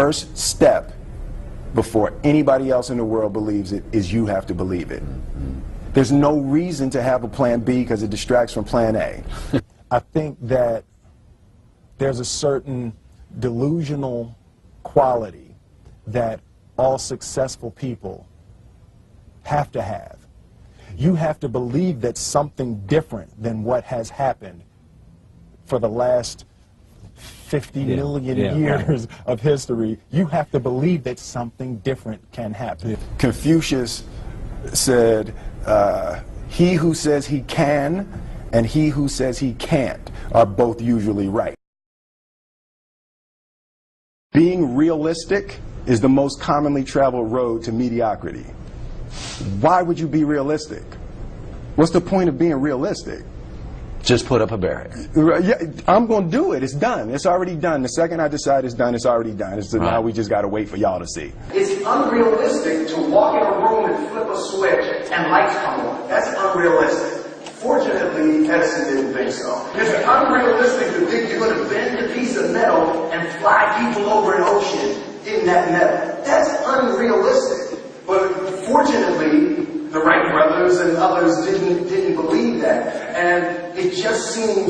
first step before anybody else in the world believes it is you have to believe it. There's no reason to have a plan B because it distracts from plan A. I think that there's a certain delusional quality that all successful people have to have. You have to believe that something different than what has happened for the last 50 million years of history. You have to believe that something different can happen. Confucius said, he who says he can and he who says he can't are both usually right. Being realistic is the most commonly traveled road to mediocrity. Why would you be realistic? What's the point of being realistic? Just put up a barrier. Yeah, I'm going to do it. It's done. It's already done. The second I decide it's done, it's already done. So now we just got to wait for y'all to see. It's unrealistic to walk in a room and flip a switch and lights come on. That's unrealistic. Fortunately, Edison didn't think so. It's unrealistic to think you're going to bend a piece of metal and fly people over an ocean in that metal. That's unrealistic. But fortunately, the Wright brothers and others didn't believe that, and it just seems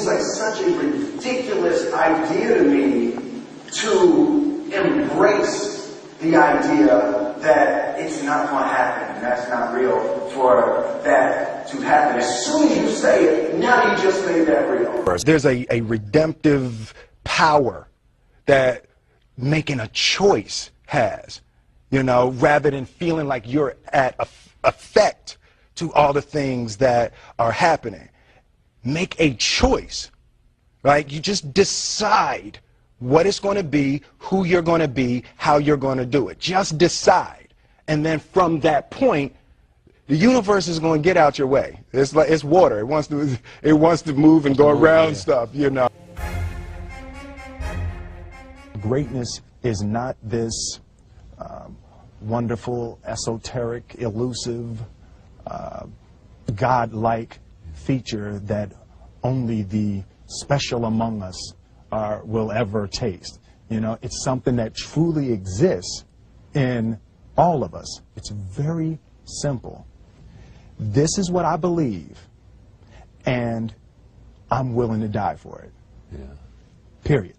like such a ridiculous idea to me to embrace the idea that it's not going to happen, and that's not real for that to happen. As soon as you say it, now you just made that real. There's a redemptive power that making a choice has. You know, rather than feeling like you're at effect to all the things that are happening. Make a choice, right? You just decide what it's going to be, who you're going to be, how you're going to do it. Just decide. And then from that point, the universe is going to get out your way. It's like it's water. It wants to move and go around stuff, you know. Greatness is not this wonderful, esoteric, elusive, God-like feature that only the special among us will ever taste. You know, it's something that truly exists in all of us. It's very simple. This is what I believe, and I'm willing to die for it. Yeah. Period.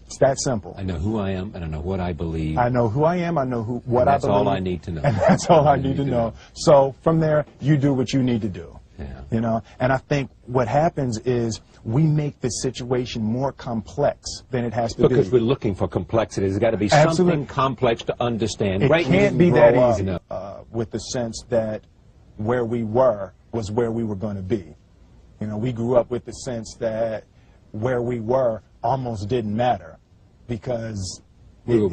It's that simple. I know who I am, and I know what I believe. I know who I am, I know what I believe. That's all I need to know. And that's all I need to know. So from there, you do what you need to do. Yeah. You know, and I think what happens is we make the situation more complex than it has to be. Because we're looking for complexity. There's got to be something complex to understand. It can't be that easy with the sense that where we were was where we were going to be. You know, we grew up with the sense that where we were almost didn't matter because we were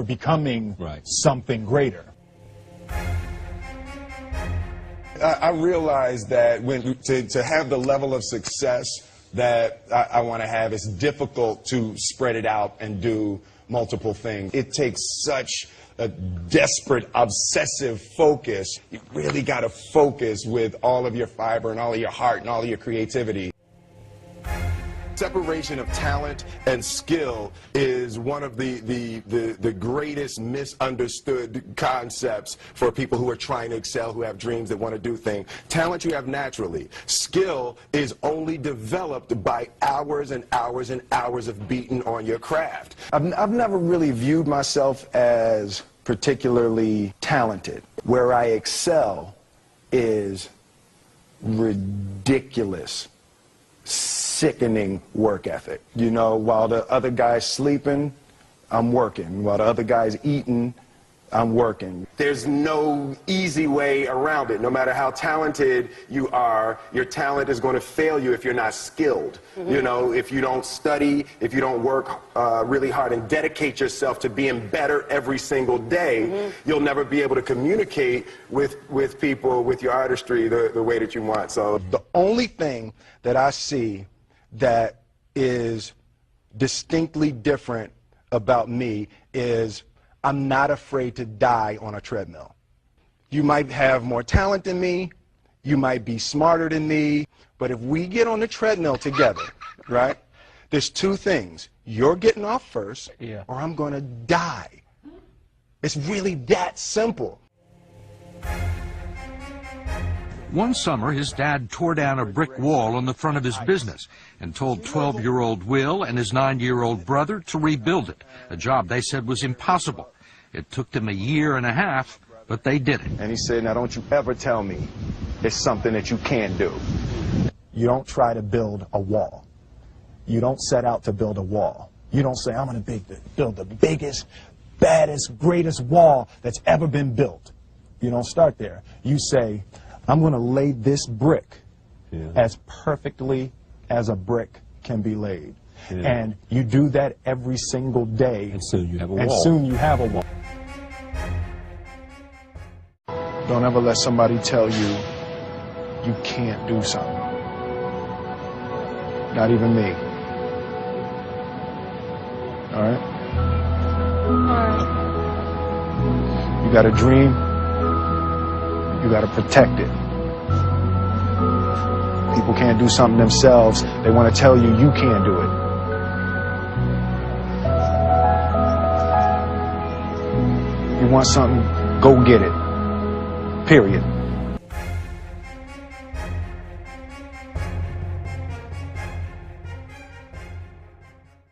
becoming something greater. I realize that to have the level of success that I want to have, it's difficult to spread it out and do multiple things. It takes such a desperate, obsessive focus. You really got to focus with all of your fiber and all of your heart and all of your creativity. Separation of talent and skill is one of the greatest misunderstood concepts for people who are trying to excel, who have dreams that want to do things. Talent you have naturally. Skill is only developed by hours and hours and hours of beating on your craft. I've never really viewed myself as particularly talented. Where I excel is ridiculous, sickening work ethic. You know, while the other guy's sleeping, I'm working. While the other guy's eating, I'm working. There's no easy way around it. No matter how talented you are, your talent is going to fail you if you're not skilled. You know, if you don't study, if you don't work really hard and dedicate yourself to being better every single day, you'll never be able to communicate with people, with your artistry, the way that you want. So the only thing that I see that is distinctly different about me is I'm not afraid to die on a treadmill. You might have more talent than me, you might be smarter than me, but if we get on the treadmill together, right, there's two things. you're getting off first, Yeah. or I'm going to die. It's really that simple. One summer, his dad tore down a brick wall on the front of his business and told 12-year-old Will and his 9-year-old brother to rebuild it, a job they said was impossible. It took them a year and a half, but they did it. And he said, now don't you ever tell me it's something that you can't do. You don't try to build a wall. You don't set out to build a wall. You don't say, I'm going to build the biggest, baddest, greatest wall that's ever been built. You don't start there. You say, I'm going to lay this brick as perfectly as a brick can be laid. And you do that every single day. And soon you have a wall. And soon you have a wall. Don't ever let somebody tell you you can't do something. Not even me. All right? You got a dream, you got to protect it. People can't do something themselves. They want to tell you you can't do it. You want something, go get it. Period.